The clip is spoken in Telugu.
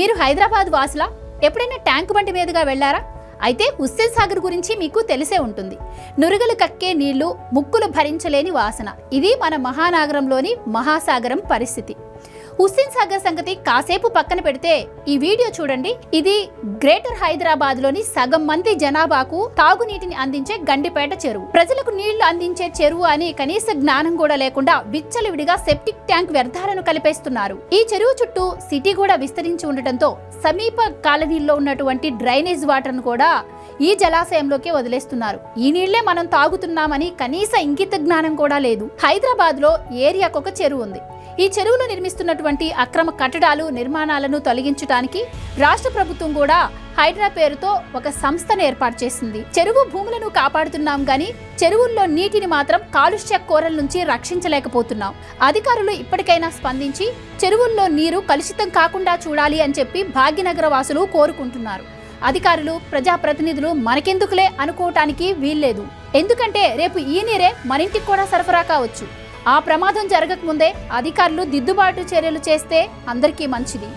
మీరు హైదరాబాద్ వాసులా? ఎప్పుడైనా ట్యాంక్ బండి మీదుగా వెళ్లారా? అయితే హుస్సేన్ సాగర్ గురించి మీకు తెలిసే ఉంటుంది. నురుగలు కక్కే నీళ్లు, ముక్కులు భరించలేని వాసన. ఇది మన మహానగరంలోని మహాసాగరం పరిస్థితి. హుస్సేన్ సాగర్ సంగతి కాసేపు పక్కన పెడితే ఈ వీడియో చూడండి. ఇది గ్రేటర్ హైదరాబాద్ లోని సగం మంది జనాభాకు తాగునీటిని అందించే గండిపేట చెరువు. ప్రజలకు నీళ్లు అందించే చెరువు అని కనీస జ్ఞానం కూడా లేకుండా విచ్చలవిడిగా సెప్టిక్ ట్యాంక్ వ్యర్థాలను కలిపేస్తున్నారు. ఈ చెరువు చుట్టూ సిటీ కూడా విస్తరించి ఉండటంతో సమీప కాలనీల్లో ఉన్నటువంటి డ్రైనేజ్ వాటర్ ను కూడా ఈ జలాశయంలోకి వదిలేస్తున్నారు. ఈ నీళ్లే మనం తాగుతున్నామని కనీస ఇంగిత జ్ఞానం కూడా లేదు. హైదరాబాద్ లో ఏరియాకు ఒక చెరువు ఉంది. ఈ చెరువులో నిర్మిస్తున్నటువంటి అక్రమ కట్టడాలు, నిర్మాణాలను తొలగించడానికి రాష్ట్ర ప్రభుత్వం కూడా హైడ్రా పేరుతో ఒక సంస్థను ఏర్పాటు చేసింది. చెరువు భూములను కాపాడుతున్నాం గాని చెరువుల్లో నీటిని మాత్రం కాలుష్య కోరల నుంచి రక్షించలేకపోతున్నాం. అధికారులు ఇప్పటికైనా స్పందించి చెరువుల్లో నీరు కలుషితం కాకుండా చూడాలి అని చెప్పి భాగ్యనగర వాసులు కోరుకుంటున్నారు. అధికారులు, ప్రజాప్రతినిధులు మనకెందుకులే అనుకోవటానికి వీల్లేదు. ఎందుకంటే రేపు ఈ నీరే మరింటికి కూడా సరఫరా కావచ్చు. ఆ ప్రమాదం జరగకముందే అధికారులు దిద్దుబాటు చర్యలు చేస్తే అందరికీ మంచిది.